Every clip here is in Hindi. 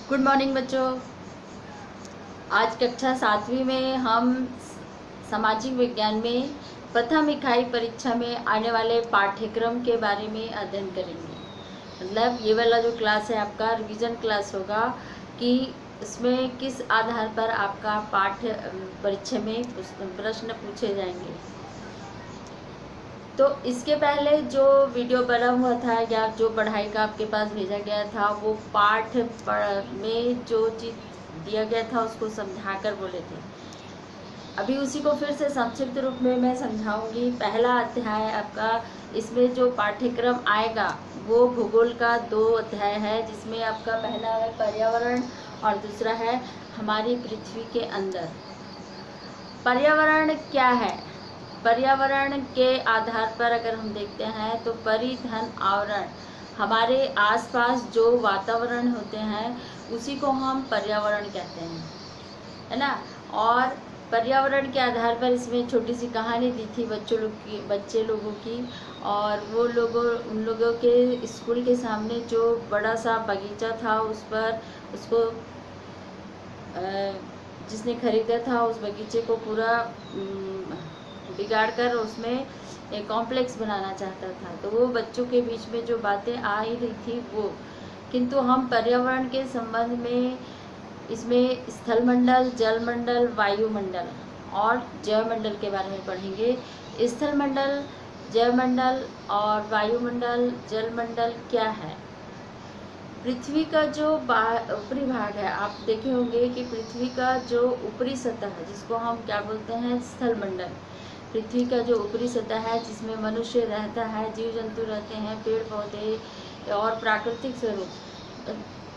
गुड मॉर्निंग बच्चों। आज कक्षा 7वीं में हम सामाजिक विज्ञान में प्रथम इकाई परीक्षा में आने वाले पाठ्यक्रम के बारे में अध्ययन करेंगे। मतलब ये वाला जो क्लास है आपका रिवीजन क्लास होगा कि इसमें किस आधार पर आपका पाठ्य परीक्षा में प्रश्न पूछे जाएंगे। तो इसके पहले जो वीडियो बना हुआ था या जो पढ़ाई का आपके पास भेजा गया था वो पाठ में जो चीज़ दिया गया था उसको समझाकर बोले थे। अभी उसी को फिर से संक्षिप्त रूप में मैं समझाऊंगी। पहला अध्याय आपका इसमें जो पाठ्यक्रम आएगा वो भूगोल का 2 अध्याय है, जिसमें आपका पहला है पर्यावरण और दूसरा है हमारी पृथ्वी के अंदर। पर्यावरण क्या है? पर्यावरण के आधार पर अगर हम देखते हैं तो परिधन आवरण, हमारे आसपास जो वातावरण होते हैं उसी को हम पर्यावरण कहते हैं, है ना। और पर्यावरण के आधार पर इसमें छोटी सी कहानी दी थी बच्चे लोगों की। और वो उन लोगों के स्कूल के सामने जो बड़ा सा बगीचा था उस पर उसको जिसने खरीदा था उस बगीचे को पूरा बिगाड़ कर उसमें एक कॉम्प्लेक्स बनाना चाहता था। तो वो बच्चों के बीच में जो बातें आ ही रही थी वो, किंतु हम पर्यावरण के संबंध में इसमें स्थलमंडल, जलमंडल, वायुमंडल और जयमंडल के बारे में पढ़ेंगे। स्थलमंडल, जयमंडल और वायुमंडल, जलमंडल क्या है? पृथ्वी का जो ऊपरी भाग है, आप देखे होंगे कि पृथ्वी का जो ऊपरी सतह है जिसको हम क्या बोलते हैं, स्थलमंडल। पृथ्वी का जो ऊपरी सतह है जिसमें मनुष्य रहता है, जीव जंतु रहते हैं, पेड़ पौधे और प्राकृतिक स्वरूप।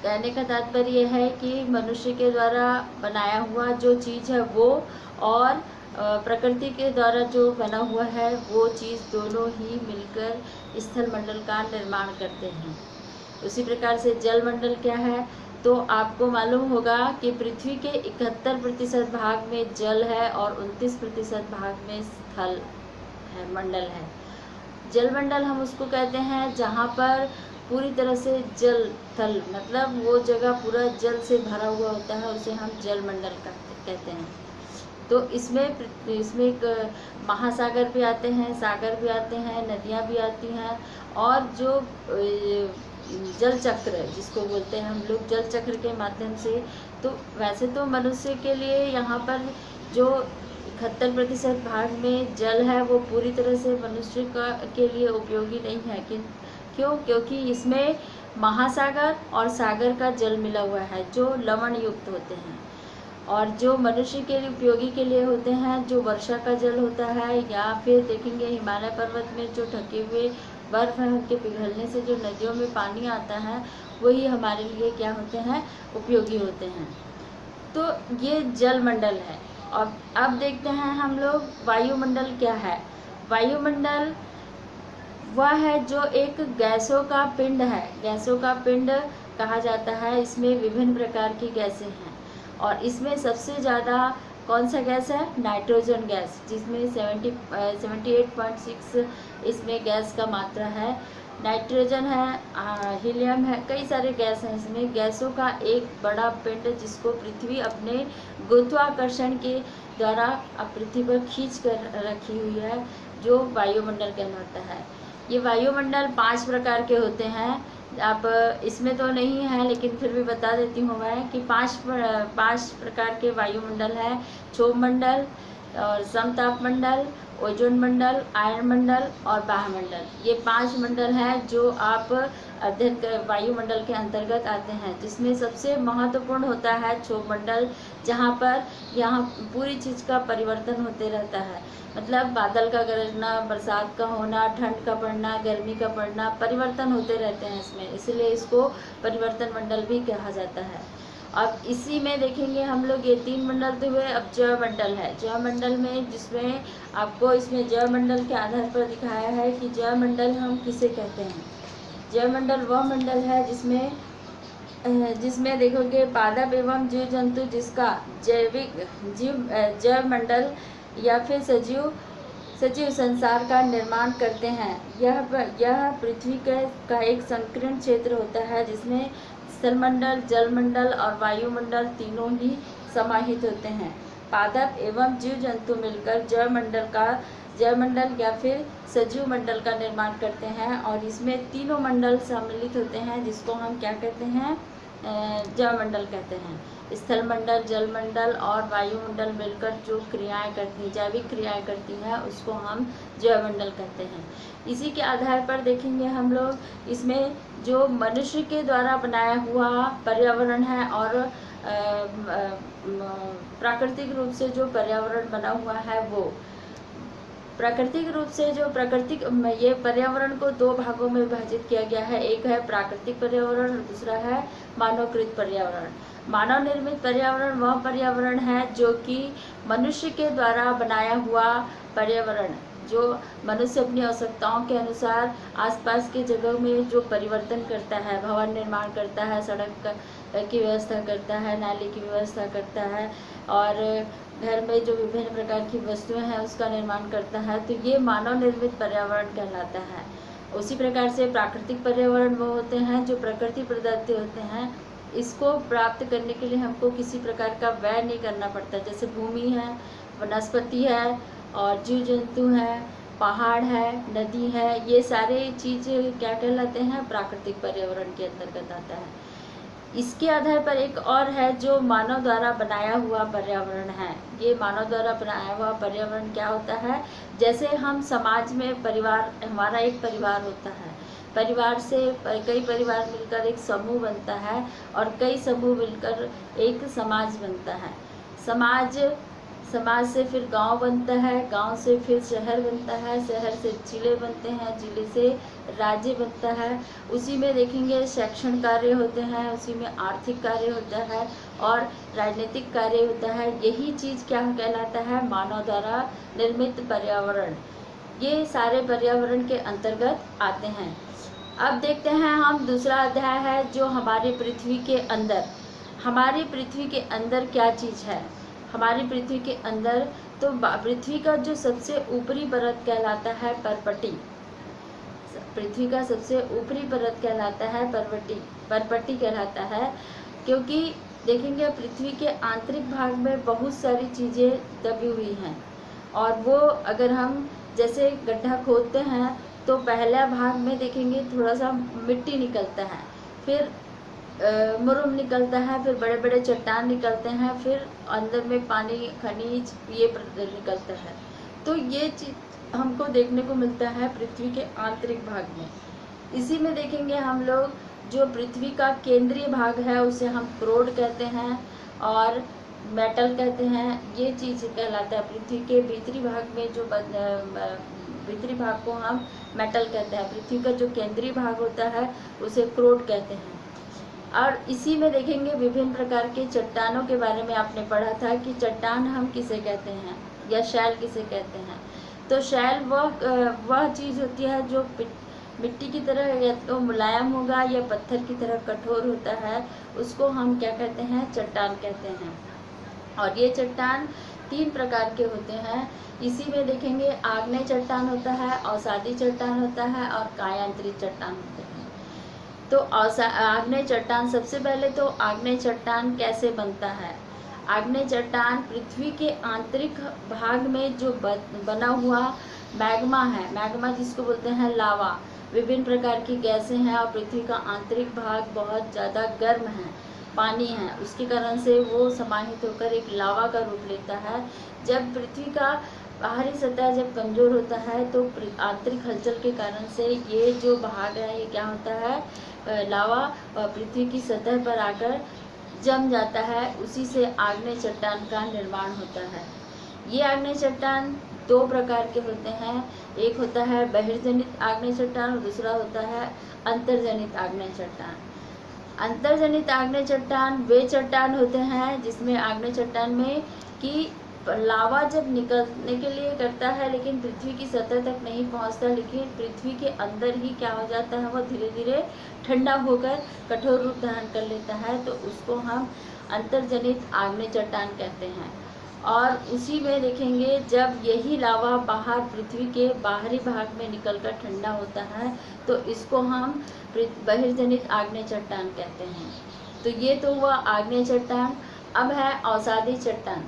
कहने का तात्पर्य यह है कि मनुष्य के द्वारा बनाया हुआ जो चीज़ है वो और प्रकृति के द्वारा जो बना हुआ है वो चीज़ दोनों ही मिलकर स्थलमंडल का निर्माण करते हैं। उसी प्रकार से जलमंडल क्या है? तो आपको मालूम होगा कि पृथ्वी के 71% भाग में जल है और 29% भाग में स्थल है, मंडल है। जलमंडल हम उसको कहते हैं जहाँ पर पूरी तरह से जल थल, मतलब वो जगह पूरा जल से भरा हुआ होता है, उसे हम जलमंडल कहते हैं। तो इसमें एक महासागर भी आते हैं, सागर भी आते हैं, नदियाँ भी आती हैं। और जो जल चक्र जिसको बोलते हैं हम लोग, जल चक्र के माध्यम से, तो वैसे तो मनुष्य के लिए यहाँ पर जो 71% भाग में जल है वो पूरी तरह से मनुष्य के लिए उपयोगी नहीं है। क्यों? क्योंकि इसमें महासागर और सागर का जल मिला हुआ है जो लवण युक्त होते हैं। और जो मनुष्य के लिए उपयोगी के लिए होते हैं जो वर्षा का जल होता है, या फिर देखेंगे हिमालय पर्वत में जो ढके हुए बर्फ है उनके पिघलने से जो नदियों में पानी आता है वही हमारे लिए क्या होते हैं, उपयोगी होते हैं। तो ये जलमंडल है। और अब देखते हैं हम लोग वायुमंडल क्या है। वायुमंडल वह है जो एक गैसों का पिंड है, गैसों का पिंड कहा जाता है। इसमें विभिन्न प्रकार की गैसें हैं और इसमें सबसे ज़्यादा कौन सा गैस है? नाइट्रोजन गैस, जिसमें 78.6 इसमें गैस का मात्रा है। नाइट्रोजन है, हीलियम है, कई सारे गैस हैं इसमें। गैसों का एक बड़ा पिंड जिसको पृथ्वी अपने गुरुत्वाकर्षण के द्वारा पृथ्वी पर खींच कर रखी हुई है, जो वायुमंडल कहलाता है। ये वायुमंडल 5 प्रकार के होते हैं। आप इसमें तो नहीं है लेकिन फिर भी बता देती हूँ मैं कि 5 प्रकार के वायुमंडल हैं। क्षोभ मंडल और समताप मंडल, ओजोन मंडल, आयन मंडल और बाह्यमंडल। ये 5 मंडल हैं जो आप अध्ययन कर वायुमंडल के अंतर्गत आते हैं, जिसमें सबसे महत्वपूर्ण होता है क्षोभ मंडल, जहाँ पर यहाँ पूरी चीज़ का परिवर्तन होते रहता है। मतलब बादल का गरजना, बरसात का होना, ठंड का पड़ना, गर्मी का पड़ना, परिवर्तन होते रहते हैं इसमें, इसलिए इसको परिवर्तन मंडल भी कहा जाता है। अब इसी में देखेंगे हम लोग ये 3 मंडल तो हुए। अब जयमंडल है। जयमंडल में जिसमें आपको इसमें जयमंडल के आधार पर दिखाया है कि जयमंडल हम किसे कहते हैं। जयमंडल वह मंडल है जिसमें देखोगे पादप एवं जीव जंतु जिसका जैवमंडल या फिर सजीव संसार का निर्माण करते हैं। यह पृथ्वी का एक संकीर्ण क्षेत्र होता है जिसमें स्थलमंडल, जलमंडल और वायुमंडल तीनों ही समाहित होते हैं। पादप एवं जीव जंतु मिलकर जैवमंडल या फिर सजीव मंडल का निर्माण करते हैं और इसमें तीनों मंडल सम्मिलित होते हैं, जिसको हम क्या कहते हैं, जैवमंडल कहते हैं। स्थलमंडल, जलमंडल और वायुमंडल मिलकर जो क्रियाएं करती हैं, जैविक क्रियाएं करती हैं, उसको हम जैवमंडल कहते हैं। इसी के आधार पर देखेंगे हम लोग इसमें जो मनुष्य के द्वारा बनाया हुआ पर्यावरण है और प्राकृतिक रूप से जो पर्यावरण बना हुआ है, वो प्राकृतिक रूप से जो ये पर्यावरण को दो भागों में विभाजित किया गया है। एक है प्राकृतिक पर्यावरण और दूसरा है मानवकृत पर्यावरण। मानव निर्मित पर्यावरण वह पर्यावरण है जो कि मनुष्य के द्वारा बनाया हुआ पर्यावरण, जो मनुष्य अपनी आवश्यकताओं के अनुसार आसपास के जगह में जो परिवर्तन करता है, भवन निर्माण करता है, सड़क की व्यवस्था करता है, नाली की व्यवस्था करता है और घर में जो विभिन्न प्रकार की वस्तुएं हैं उसका निर्माण करता है, तो ये मानव निर्मित पर्यावरण कहलाता है। उसी प्रकार से प्राकृतिक पर्यावरण वो होते हैं जो प्रकृति प्रदत्त होते हैं। इसको प्राप्त करने के लिए हमको किसी प्रकार का व्यय नहीं करना पड़ता, जैसे भूमि है, वनस्पति है और जीव जंतु है, पहाड़ है, नदी है, ये सारे चीज़ क्या कहलाते हैं, प्राकृतिक पर्यावरण के अंतर्गत आता है। इसके आधार पर एक और है जो मानव द्वारा बनाया हुआ पर्यावरण है। ये मानव द्वारा बनाया हुआ पर्यावरण क्या होता है, जैसे हम समाज में परिवार, हमारा एक परिवार होता है, परिवार से कई परिवार मिलकर एक समूह बनता है और कई समूह मिलकर एक समाज बनता है। समाज से फिर गांव बनता है, गांव से फिर शहर बनता है, शहर से जिले बनते हैं, जिले से राज्य बनता है। उसी में देखेंगे शैक्षणिक कार्य होते हैं, उसी में आर्थिक कार्य होता है और राजनीतिक कार्य होता है। यही चीज़ क्या कहलाता है, मानव द्वारा निर्मित पर्यावरण। ये सारे पर्यावरण के अंतर्गत आते हैं। अब देखते हैं हम दूसरा अध्याय है जो हमारी पृथ्वी के अंदर। हमारी पृथ्वी के अंदर क्या चीज़ है, हमारी पृथ्वी के अंदर तो पृथ्वी का जो सबसे ऊपरी परत कहलाता है परपटी। पृथ्वी का सबसे ऊपरी परत कहलाता है परपटी कहलाता है, क्योंकि देखेंगे पृथ्वी के आंतरिक भाग में बहुत सारी चीज़ें दबी हुई हैं और वो अगर हम जैसे गड्ढा खोदते हैं तो पहला भाग में देखेंगे थोड़ा सा मिट्टी निकलता है, फिर मुरुम निकलता है, फिर बड़े बड़े चट्टान निकलते हैं, फिर अंदर में पानी, खनिज ये निकलता है। तो ये चीज़ हमको देखने को मिलता है पृथ्वी के आंतरिक भाग में। इसी में देखेंगे हम लोग जो पृथ्वी का केंद्रीय भाग है उसे हम क्रोड कहते हैं और मेटल कहते हैं। ये चीज़ कहलाता है पृथ्वी के भीतरी भाग में, जो भीतरी भाग को हम मेटल कहते हैं। पृथ्वी का जो केंद्रीय भाग होता है उसे क्रोड कहते हैं। और इसी में देखेंगे विभिन्न प्रकार के चट्टानों के बारे में आपने पढ़ा था कि चट्टान हम किसे कहते हैं या शैल किसे कहते हैं। तो शैल वह चीज़ होती है जो मिट्टी की तरह या तो मुलायम होगा या पत्थर की तरह कठोर होता है, उसको हम क्या कहते हैं, चट्टान कहते हैं। और ये चट्टान 3 प्रकार के होते हैं। इसी में देखेंगे आग्नेय चट्टान होता है, अवसादी चट्टान होता है और कायांतरित चट्टान होते हैं। तो आग्नेय चट्टान, सबसे पहले तो आग्नेय चट्टान कैसे बनता है। आग्नेय चट्टान पृथ्वी के आंतरिक भाग में जो बना हुआ मैग्मा है, मैग्मा जिसको बोलते हैं लावा, विभिन्न प्रकार की गैसें हैं और पृथ्वी का आंतरिक भाग बहुत ज़्यादा गर्म है, पानी है, उसके कारण से वो समाहित होकर एक लावा का रूप लेता है। जब पृथ्वी का बाहरी सतह जब कमज़ोर होता है तो आंतरिक हलचल के कारण से ये जो भाग है ये क्या होता है, लावा पृथ्वी की सतह पर आकर जम जाता है, उसी से आग्नेय चट्टान का निर्माण होता है। ये आग्नेय चट्टान 2 प्रकार के होते हैं, एक होता है बहिर्जनित आग्नेय चट्टान और दूसरा होता है अंतर्जनित आग्नेय चट्टान। अंतर्जनित आग्नेय चट्टान वे चट्टान होते हैं जिसमें आग्नेय चट्टान में कि लावा जब निकलने के लिए करता है लेकिन पृथ्वी की सतह तक नहीं पहुंचता, लेकिन पृथ्वी के अंदर ही क्या हो जाता है, वो धीरे धीरे ठंडा होकर कठोर रूप धारण कर लेता है, तो उसको हम अंतर्जनित आग्नेय चट्टान कहते हैं। और उसी में देखेंगे जब यही लावा बाहर पृथ्वी के बाहरी भाग में निकलकर ठंडा होता है तो इसको हम बहिर्जनित आग्नेय चट्टान कहते हैं। तो ये तो हुआ आग्नेय चट्टान। अब है अवसादी चट्टान।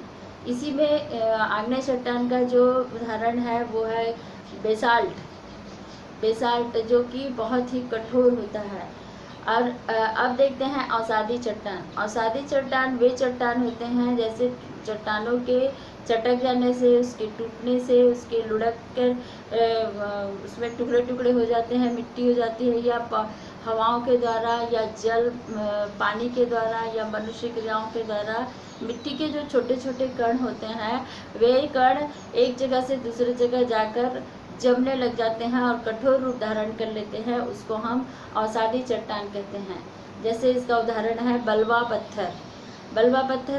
इसी में आग्नेय चट्टान का जो उदाहरण है वो है बेसाल्ट जो कि बहुत ही कठोर होता है। और अब देखते हैं अवसादी चट्टान। अवसादी चट्टान वे चट्टान होते हैं जैसे चट्टानों के चटक जाने से, उसके टूटने से, उसके लुढ़क कर उसमें टुकड़े टुकड़े हो जाते हैं, मिट्टी हो जाती है, या हवाओं के द्वारा या जल पानी के द्वारा या मनुष्य क्रियाओं के द्वारा मिट्टी के जो छोटे छोटे कण होते हैं वे कण एक जगह से दूसरी जगह जाकर जमने लग जाते हैं और कठोर रूप धारण कर लेते हैं। उसको हम अवसादी चट्टान कहते हैं। जैसे इसका उदाहरण है बलवा पत्थर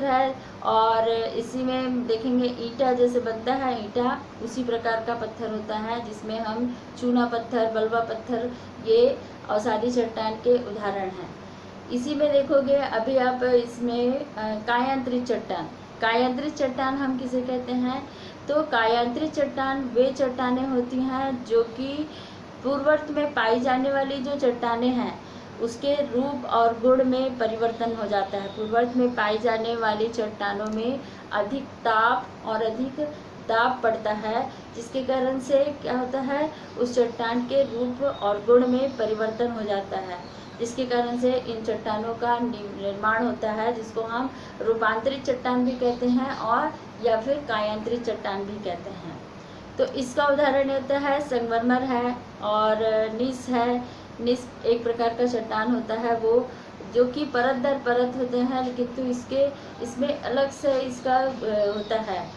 है। और इसी में देखेंगे ईंटा जैसे बनता है, ईंटा उसी प्रकार का पत्थर होता है जिसमें हम चूना पत्थर, बलवा पत्थर, ये अवसादी चट्टान के उदाहरण हैं। इसी में देखोगे अभी आप इसमें कायांतरित चट्टान हम किसे कहते हैं? तो कायांतरित चट्टान वे चट्टानें होती हैं जो कि पूर्ववर्त में पाई जाने वाली जो चट्टानें हैं उसके रूप और गुण में परिवर्तन हो जाता है। पूर्ववर्त में पाई जाने वाली चट्टानों में अधिक ताप और अधिक दाब पड़ता है, जिसके कारण से क्या होता है, उस चट्टान के रूप और गुण में परिवर्तन हो जाता है, जिसके कारण से इन चट्टानों का निर्माण होता है, जिसको हम रूपांतरित चट्टान भी कहते हैं और या फिर कायांतरित चट्टान भी कहते हैं। तो इसका उदाहरण होता है संगमरमर है और नीस है। नीस एक प्रकार का चट्टान होता है वो जो कि परत दर परत होते हैं, लेकिन तो इसमें अलग से इसका होता है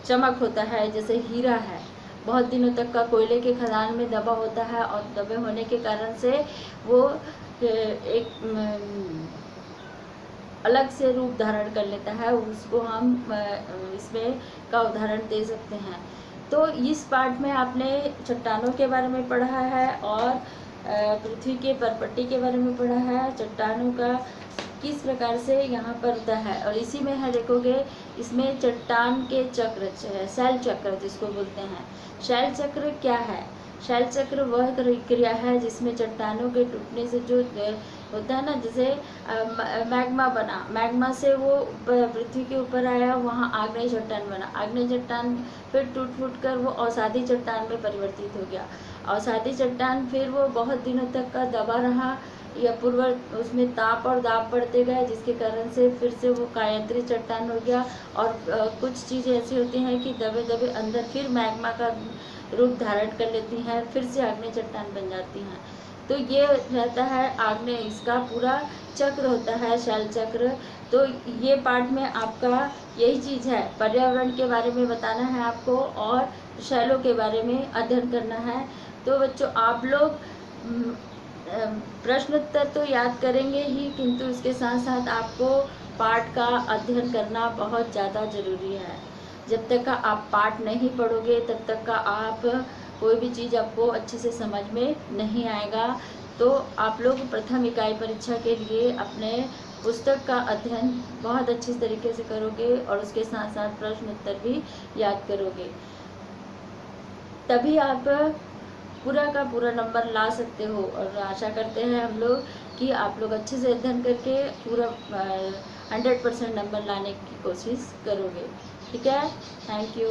चमक होता है, जैसे हीरा है, बहुत दिनों तक का कोयले के खदान में दबा होता है और दबे होने के कारण से वो एक अलग से रूप धारण कर लेता है। उसको हम इसमें का उदाहरण दे सकते हैं। तो इस पार्ट में आपने चट्टानों के बारे में पढ़ा है और पृथ्वी के परपट्टी के बारे में पढ़ा है, चट्टानों का किस प्रकार से यहाँ पर होता है। और इसी में है देखोगे इसमें चट्टान के चक्र, शैल चक्र जिसको बोलते हैं। शैल चक्र क्या है? शैल चक्र वह क्रिया है जिसमें चट्टानों के टूटने से जो होता है ना, जैसे मैग्मा बना, मैग्मा से वो पृथ्वी के ऊपर आया, वहाँ आग्नेय चट्टान बना, आग्नेय चट्टान फिर टूट फूट कर वो अवसादी चट्टान में परिवर्तित हो गया। अवसादी चट्टान फिर वो बहुत दिनों तक का दबा रहा या पूर्व उसमें ताप और दाब पड़ते गए, जिसके कारण से फिर से वो कायांतरित चट्टान हो गया। और कुछ चीज़ें ऐसी होती हैं कि दबे दबे अंदर फिर मैग्मा का रूप धारण कर लेती हैं, फिर से आग्नेय चट्टान बन जाती हैं। तो ये रहता है आग्नेय, इसका पूरा चक्र होता है शैल चक्र। तो ये पार्ट में आपका यही चीज़ है, पर्यावरण के बारे में बताना है आपको और शैलों के बारे में अध्ययन करना है। तो बच्चों आप लोग प्रश्न उत्तर तो याद करेंगे ही, किंतु इसके साथ साथ आपको पाठ का अध्ययन करना बहुत ज़्यादा ज़रूरी है। जब तक का आप पाठ नहीं पढ़ोगे तब तक का आप कोई भी चीज़ आपको अच्छे से समझ में नहीं आएगा। तो आप लोग प्रथम इकाई परीक्षा के लिए अपने पुस्तक का अध्ययन बहुत अच्छे तरीके से करोगे और उसके साथ साथ प्रश्न उत्तर भी याद करोगे, तभी आप पूरा का पूरा नंबर ला सकते हो। और आशा करते हैं हम लोग कि आप लोग अच्छे से अध्ययन करके पूरा 100% नंबर लाने की कोशिश करोगे। ठीक है, थैंक यू।